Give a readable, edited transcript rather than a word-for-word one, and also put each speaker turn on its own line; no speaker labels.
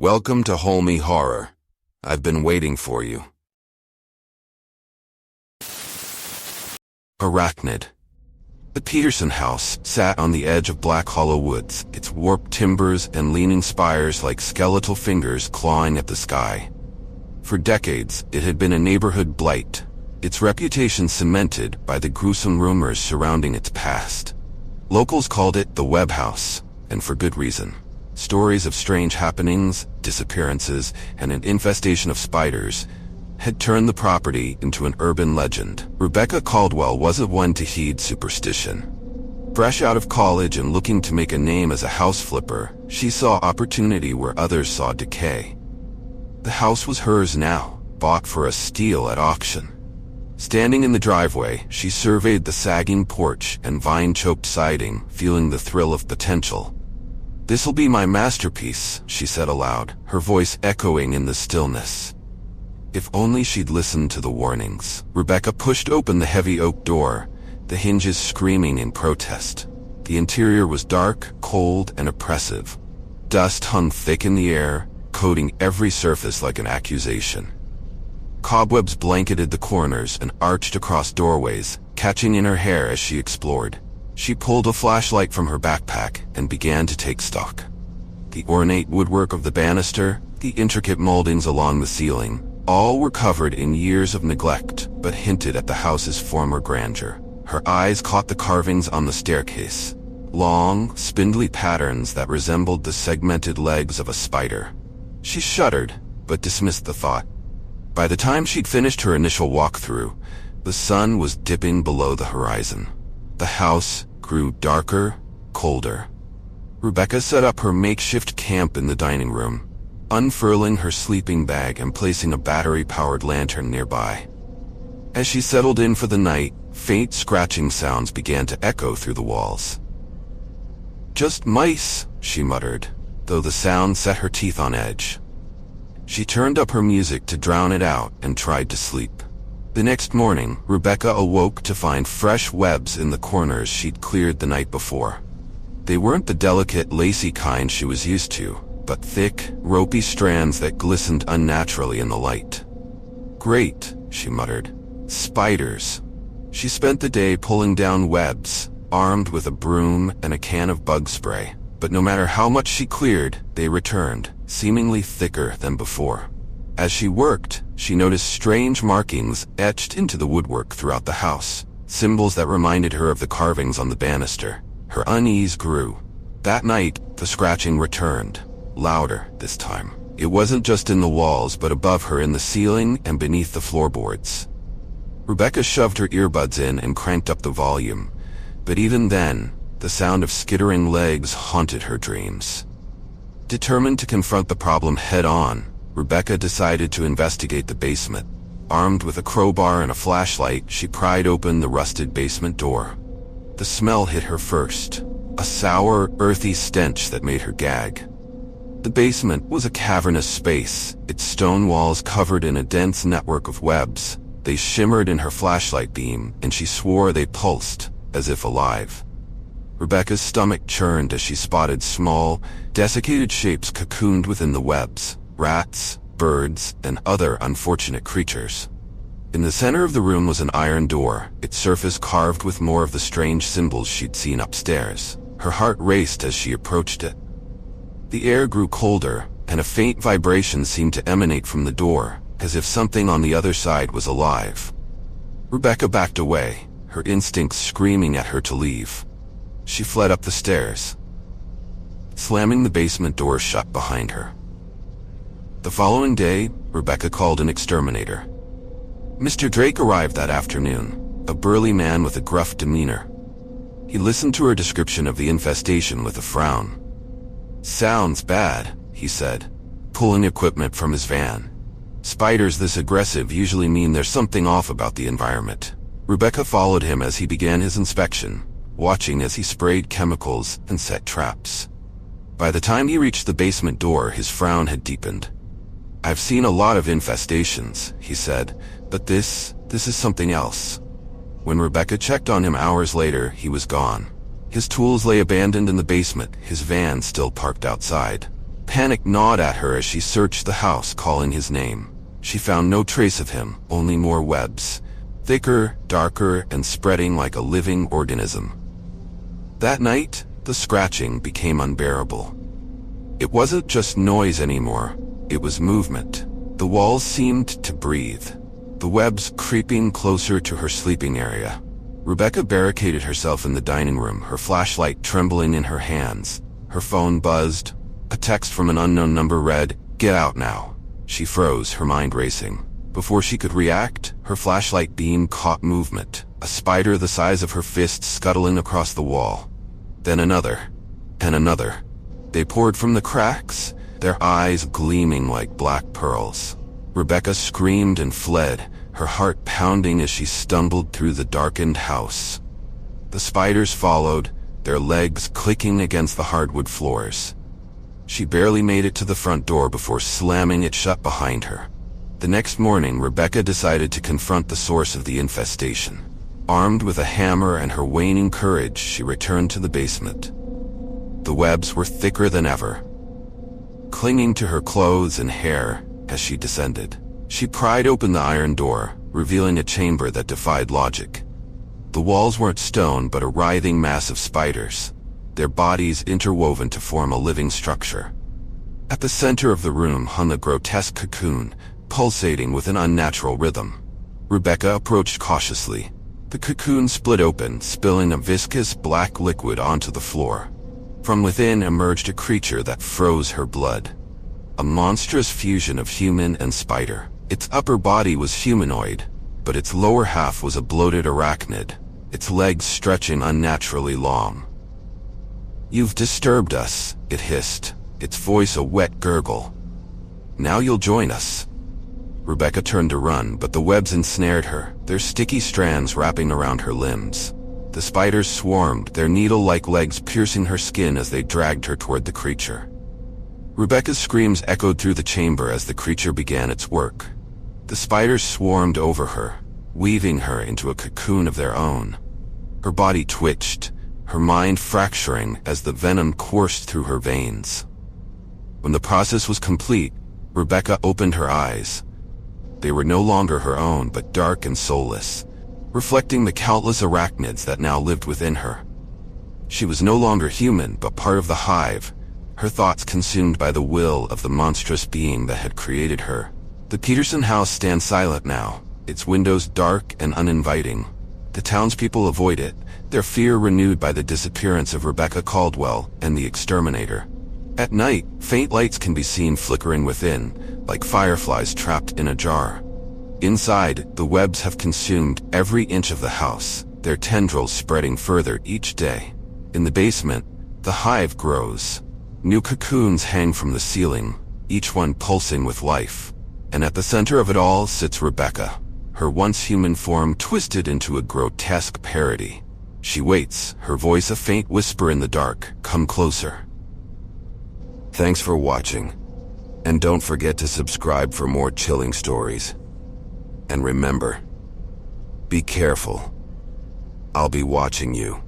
Welcome to Holme Horror. I've been waiting for you. Arachnid. The Peterson house sat on the edge of Black Hollow Woods, its warped timbers and leaning spires like skeletal fingers clawing at the sky. For decades, it had been a neighborhood blight, its reputation cemented by the gruesome rumors surrounding its past. Locals called it the Webb House, and for good reason. Stories of strange happenings, disappearances, and an infestation of spiders had turned the property into an urban legend. Rebecca Caldwell wasn't one to heed superstition. Fresh out of college and looking to make a name as a house flipper, she saw opportunity where others saw decay. The house was hers now, bought for a steal at auction. Standing in the driveway, she surveyed the sagging porch and vine-choked siding, feeling the thrill of potential. "This'll be my masterpiece," she said aloud, her voice echoing in the stillness. If only she'd listened to the warnings. Rebecca pushed open the heavy oak door, the hinges screaming in protest. The interior was dark, cold, and oppressive. Dust hung thick in the air, coating every surface like an accusation. Cobwebs blanketed the corners and arched across doorways, catching in her hair as she explored. She pulled a flashlight from her backpack and began to take stock. The ornate woodwork of the banister, the intricate moldings along the ceiling, all were covered in years of neglect, but hinted at the house's former grandeur. Her eyes caught the carvings on the staircase, long, spindly patterns that resembled the segmented legs of a spider. She shuddered, but dismissed the thought. By the time she'd finished her initial walkthrough, the sun was dipping below the horizon. The house grew darker, colder. Rebecca set up her makeshift camp in the dining room, unfurling her sleeping bag and placing a battery-powered lantern nearby. As she settled in for the night, faint scratching sounds began to echo through the walls. "Just mice," she muttered, though the sound set her teeth on edge. She turned up her music to drown it out and tried to sleep. The next morning, Rebecca awoke to find fresh webs in the corners she'd cleared the night before. They weren't the delicate, lacy kind she was used to, but thick, ropey strands that glistened unnaturally in the light. "Great," she muttered. "Spiders." She spent the day pulling down webs, armed with a broom and a can of bug spray, but no matter how much she cleared, they returned, seemingly thicker than before. As she worked, she noticed strange markings etched into the woodwork throughout the house, symbols that reminded her of the carvings on the banister. Her unease grew. That night, the scratching returned, louder this time. It wasn't just in the walls, but above her in the ceiling and beneath the floorboards. Rebecca shoved her earbuds in and cranked up the volume, but even then, the sound of skittering legs haunted her dreams. Determined to confront the problem head-on, Rebecca decided to investigate the basement. Armed with a crowbar and a flashlight, she pried open the rusted basement door. The smell hit her first, a sour, earthy stench that made her gag. The basement was a cavernous space, its stone walls covered in a dense network of webs. They shimmered in her flashlight beam, and she swore they pulsed, as if alive. Rebecca's stomach churned as she spotted small, desiccated shapes cocooned within the webs. Rats, birds, and other unfortunate creatures. In the center of the room was an iron door, its surface carved with more of the strange symbols she'd seen upstairs. Her heart raced as she approached it. The air grew colder, and a faint vibration seemed to emanate from the door, as if something on the other side was alive. Rebecca backed away, her instincts screaming at her to leave. She fled up the stairs, slamming the basement door shut behind her. The following day, Rebecca called an exterminator. Mr. Drake arrived that afternoon, a burly man with a gruff demeanor. He listened to her description of the infestation with a frown. "Sounds bad," he said, pulling equipment from his van. "Spiders this aggressive usually mean there's something off about the environment." Rebecca followed him as he began his inspection, watching as he sprayed chemicals and set traps. By the time he reached the basement door, his frown had deepened. "I've seen a lot of infestations," he said, "but this is something else." When Rebecca checked on him hours later, he was gone. His tools lay abandoned in the basement, his van still parked outside. Panic gnawed at her as she searched the house, calling his name. She found no trace of him, only more webs. Thicker, darker, and spreading like a living organism. That night, the scratching became unbearable. It wasn't just noise anymore, it was movement. The walls seemed to breathe, the webs creeping closer to her sleeping area. Rebecca barricaded herself in the dining room, her flashlight trembling in her hands. Her phone buzzed. A text from an unknown number read, "Get out now." She froze, her mind racing. Before she could react, her flashlight beam caught movement, a spider the size of her fist scuttling across the wall. Then another, and another. They poured from the cracks, their eyes gleaming like black pearls. Rebecca screamed and fled, her heart pounding as she stumbled through the darkened house. The spiders followed, their legs clicking against the hardwood floors. She barely made it to the front door before slamming it shut behind her. The next morning, Rebecca decided to confront the source of the infestation. Armed with a hammer and her waning courage, she returned to the basement. The webs were thicker than ever, clinging to her clothes and hair as she descended. She pried open the iron door, revealing a chamber that defied logic. The walls weren't stone, but a writhing mass of spiders, their bodies interwoven to form a living structure. At the center of the room hung a grotesque cocoon, pulsating with an unnatural rhythm. Rebecca approached cautiously. The cocoon split open, spilling a viscous black liquid onto the floor. From within emerged a creature that froze her blood. A monstrous fusion of human and spider. Its upper body was humanoid, but its lower half was a bloated arachnid, its legs stretching unnaturally long. "You've disturbed us," it hissed, its voice a wet gurgle. "Now you'll join us." Rebecca turned to run, but the webs ensnared her, their sticky strands wrapping around her limbs. The spiders swarmed, their needle-like legs piercing her skin as they dragged her toward the creature. Rebecca's screams echoed through the chamber as the creature began its work. The spiders swarmed over her, weaving her into a cocoon of their own. Her body twitched, her mind fracturing as the venom coursed through her veins. When the process was complete, Rebecca opened her eyes. They were no longer her own, but dark and soulless, reflecting the countless arachnids that now lived within her. She was no longer human, but part of the hive, her thoughts consumed by the will of the monstrous being that had created her. The Peterson house stands silent now, its windows dark and uninviting. The townspeople avoid it, their fear renewed by the disappearance of Rebecca Caldwell and the exterminator. At night, faint lights can be seen flickering within, like fireflies trapped in a jar. Inside, the webs have consumed every inch of the house, their tendrils spreading further each day. In the basement, the hive grows. New cocoons hang from the ceiling, each one pulsing with life. And at the center of it all sits Rebecca, her once human form twisted into a grotesque parody. She waits, her voice a faint whisper in the dark, "Come closer." Thanks for watching, and don't forget to subscribe for more chilling stories. And remember, be careful. I'll be watching you.